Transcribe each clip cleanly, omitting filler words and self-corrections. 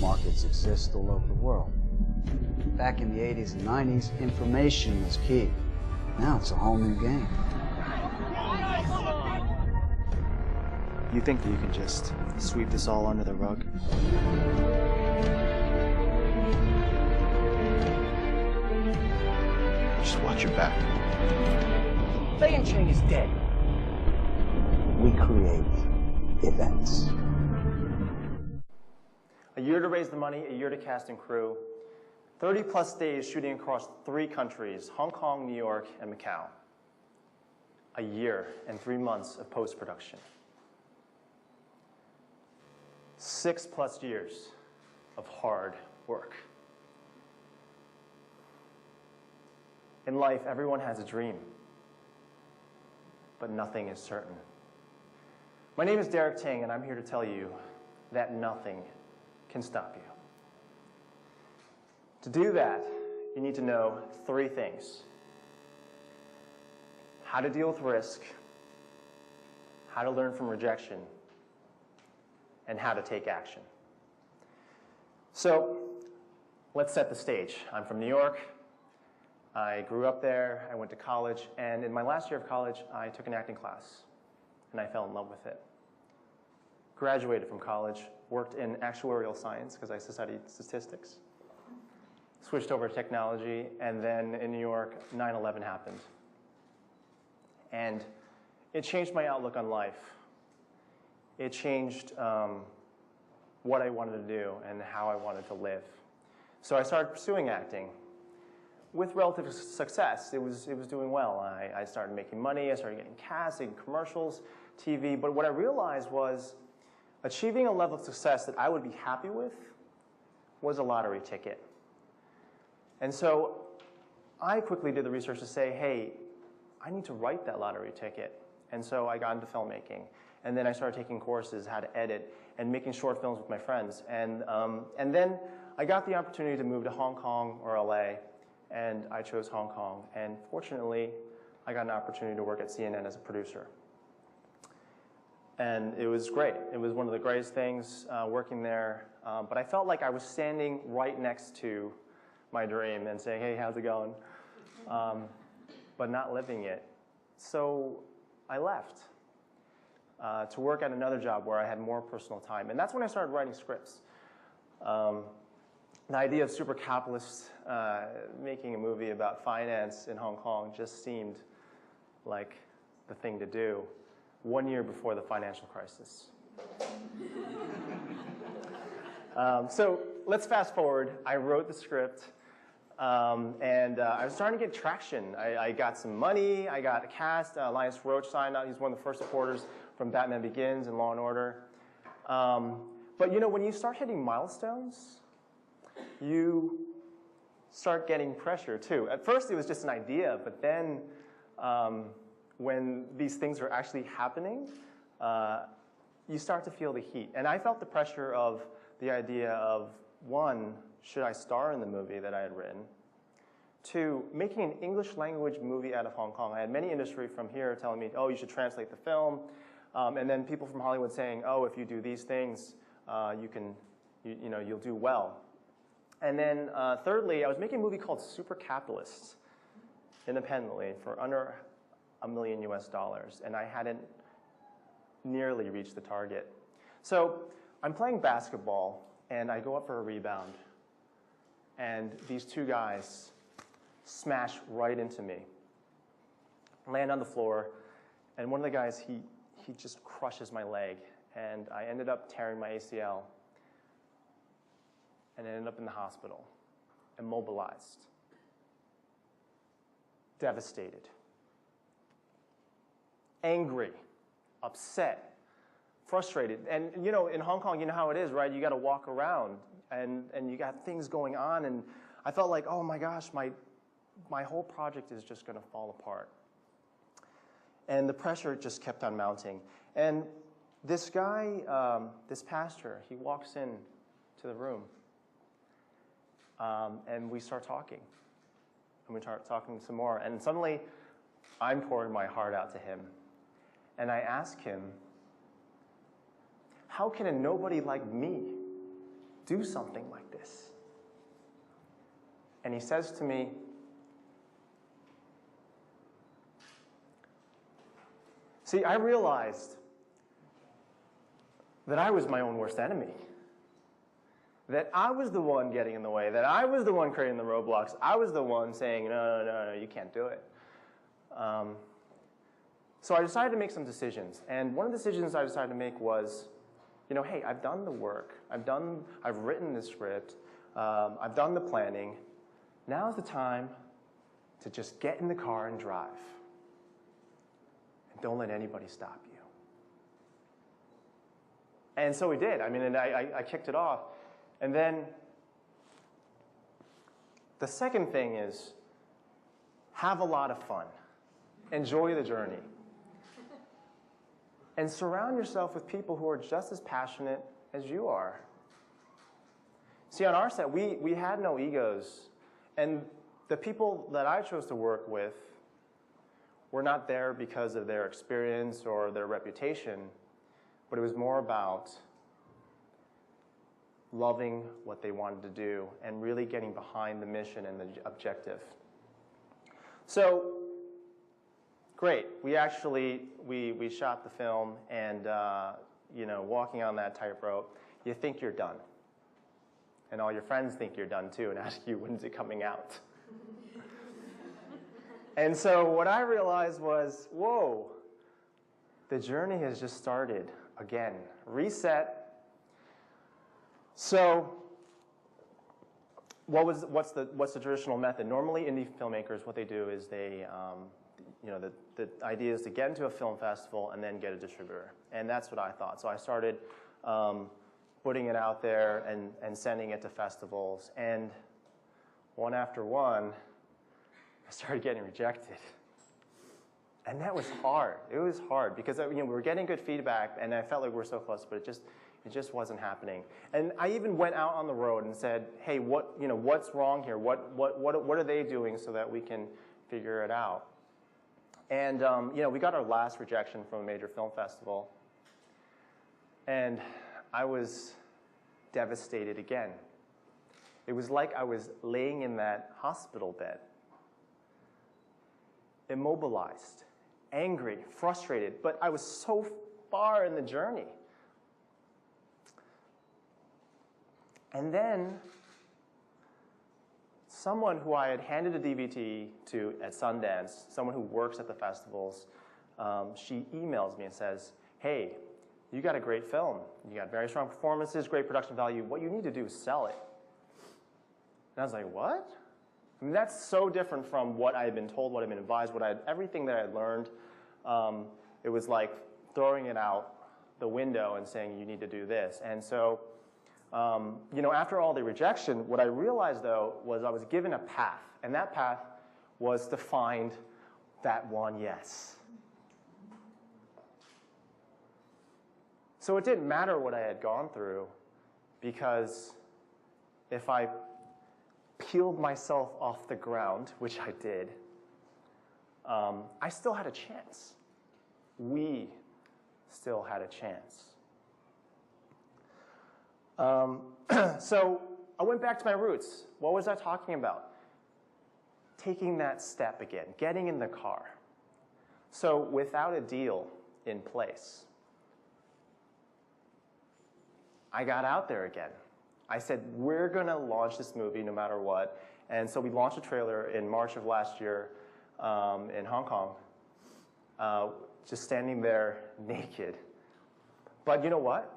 Markets exist all over the world. Back in the 80s and 90s, information was key. Now it's a whole new game. You think that you can just sweep this all under the rug? Just watch your back. Fei and Cheng is dead. We create events. A year to raise the money, a year to cast and crew. 30-plus days shooting across 3 countries, Hong Kong, New York, and Macau. A year and 3 months of post-production. 6+ years of hard work. In life, everyone has a dream, but nothing is certain. My name is Derek Ting, and I'm here to tell you that nothing can stop you. To do that, you need to know 3 things: how to deal with risk, how to learn from rejection, and how to take action. So, let's set the stage. I'm from New York. I grew up there, I went to college, and in my last year of college, I took an acting class, and I fell in love with it. Graduated from college, worked in actuarial science, because I studied statistics. Switched over to technology, and then in New York, 9/11 happened. And it changed my outlook on life. It changed what I wanted to do and how I wanted to live. So I started pursuing acting. With relative success, it was doing well. I started making money, I started getting cast, getting commercials, TV, but what I realized was achieving a level of success that I would be happy with was a lottery ticket. And so I quickly did the research to say, hey, I need to write that lottery ticket. And so I got into filmmaking. And then I started taking courses, how to edit, and making short films with my friends. And then I got the opportunity to move to Hong Kong or LA, and I chose Hong Kong. And fortunately, I got an opportunity to work at CNN as a producer. And it was great. It was one of the greatest things working there. But I felt like I was standing right next to my dream and saying, hey, how's it going? But not living it. So I left to work at another job where I had more personal time. And that's when I started writing scripts. The idea of super capitalists making a movie about finance in Hong Kong just seemed like the thing to do 1 year before the financial crisis. So let's fast forward. I wrote the script, and I was starting to get traction. I got some money. I got a cast. Linus Roach signed out. He's one of the first supporters from Batman Begins and Law and Order. But you know, when you start hitting milestones, you start getting pressure too. At first it was just an idea, but then when these things are actually happening, you start to feel the heat. And I felt the pressure of the idea of, 1, should I star in the movie that I had written? 2, making an English language movie out of Hong Kong. I had many industry from here telling me, oh, you should translate the film. And then people from Hollywood saying, oh, if you do these things, you'll do well. And then thirdly, I was making a movie called Super Capitalists independently for under $1 million US, and I hadn't nearly reached the target. So I'm playing basketball, and I go up for a rebound, and these 2 guys smash right into me, land on the floor, and one of the guys, he just crushes my leg, and I ended up tearing my ACL, and ended up in the hospital, immobilized, devastated, angry, upset, frustrated. And you know, in Hong Kong, you know how it is, right? You got to walk around, and you got things going on, and I felt like, oh my gosh, my whole project is just going to fall apart. And the pressure just kept on mounting. And this guy, this pastor, he walks in to the room, and we start talking. and we start talking some more. And suddenly, I'm pouring my heart out to him. And I ask him, how can a nobody like me do something like this? And he says to me, see, I realized that I was my own worst enemy. That I was the one getting in the way, that I was the one creating the roadblocks. I was the one saying, no, you can't do it. So I decided to make some decisions. And one of the decisions I decided to make was, hey, I've done the work. I've written the script. I've done the planning. Now's the time to just get in the car and drive. And don't let anybody stop you. And so we did. And I kicked it off. And then the second thing is have a lot of fun. Enjoy the journey. And surround yourself with people who are just as passionate as you are. See, on our set, we had no egos. And the people that I chose to work with were not there because of their experience or their reputation, but it was more about loving what they wanted to do and really getting behind the mission and the objective. So, great. We actually, we shot the film and, walking on that tightrope, you think you're done. And all your friends think you're done too and ask you, when's it coming out? And so what I realized was, whoa, the journey has just started again. Reset. So what's the traditional method? Normally, indie filmmakers, what they do is they, the idea is to get into a film festival and then get a distributor. And that's what I thought. So I started putting it out there and sending it to festivals. And one after one, I started getting rejected. And that was hard. It was hard because we were getting good feedback, and I felt like we were so close, but it just wasn't happening. And I even went out on the road and said, hey, what's wrong here? What are they doing so that we can figure it out? And we got our last rejection from a major film festival, and I was devastated again. It was like I was laying in that hospital bed, immobilized, angry, frustrated, but I was so far in the journey. And then someone who I had handed a DVD to at Sundance, someone who works at the festivals, she emails me and says, hey, you got a great film. You got very strong performances, great production value. What you need to do is sell it. And I was like, what? That's so different from what I had been told, what I had been advised, everything that I had learned. It was like throwing it out the window and saying, you need to do this. And so, after all the rejection, what I realized, though, was I was given a path. And that path was to find that one yes. So it didn't matter what I had gone through, because if I peeled myself off the ground, which I did, I still had a chance. We still had a chance. So I went back to my roots. What was I talking about? Taking that step again, getting in the car. So without a deal in place, I got out there again. I said, we're going to launch this movie no matter what. And so we launched a trailer in March of last year in Hong Kong, just standing there naked. But you know what?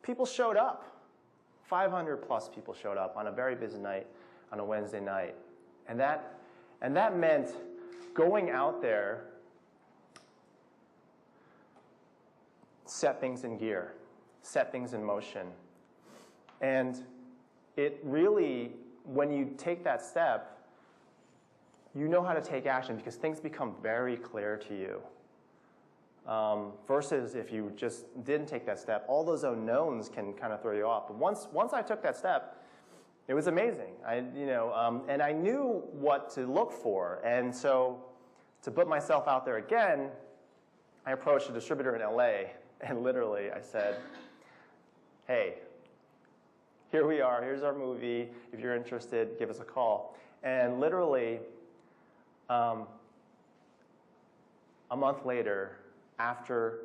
People showed up. 500 plus people showed up on a very busy night, on a Wednesday night. And that meant going out there, set things in gear, set things in motion. And it really, when you take that step, you know how to take action because things become very clear to you. Versus if you just didn't take that step, all those unknowns can kind of throw you off. But once I took that step, It was amazing. And I knew what to look for. And so to put myself out there again, I approached a distributor in LA, and literally I said, hey, here we are, here's our movie. If you're interested, give us a call. And literally, a month later, after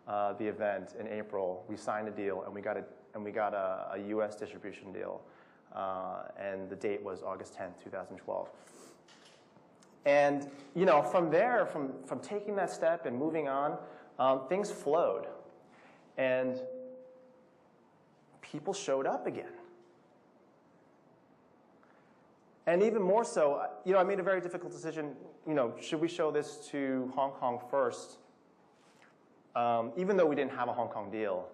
the event in April, we signed a deal, and we got a U.S. distribution deal. And the date was August 10th, 2012. And from there, from taking that step and moving on, things flowed. And people showed up again. And even more so, I made a very difficult decision, should we show this to Hong Kong first? Even though we didn't have a Hong Kong deal,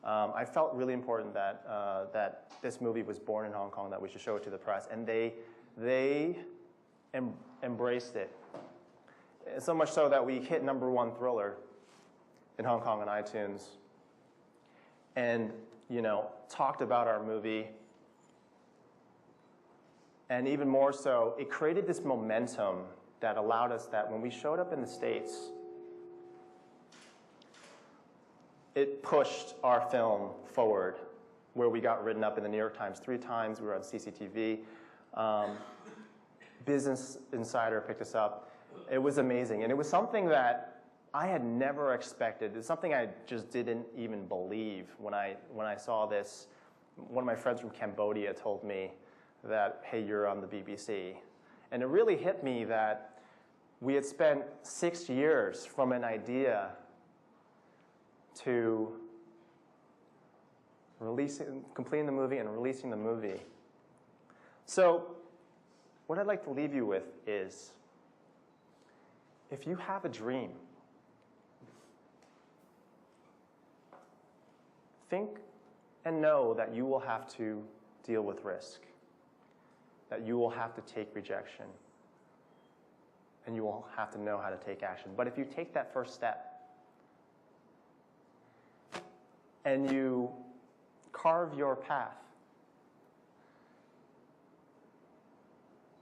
I felt really important that this movie was born in Hong Kong, that we should show it to the press, and they embraced it. So much so that we hit #1 thriller in Hong Kong on iTunes, and talked about our movie. And even more so, it created this momentum that allowed us that when we showed up in the States, it pushed our film forward, where we got written up in the New York Times 3 times. We were on CCTV. Business Insider picked us up. It was amazing. And it was something that I had never expected. It's something I just didn't even believe when I saw this. One of my friends from Cambodia told me that, hey, you're on the BBC. And it really hit me that we had spent 6 years from an idea to completing the movie and releasing the movie. So what I'd like to leave you with is, if you have a dream, think and know that you will have to deal with risk, that you will have to take rejection, and you will have to know how to take action. But if you take that first step, and you carve your path,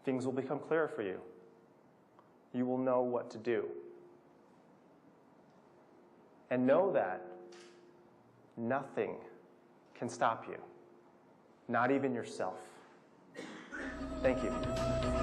things will become clearer for you. You will know what to do. And know that nothing can stop you, not even yourself. Thank you.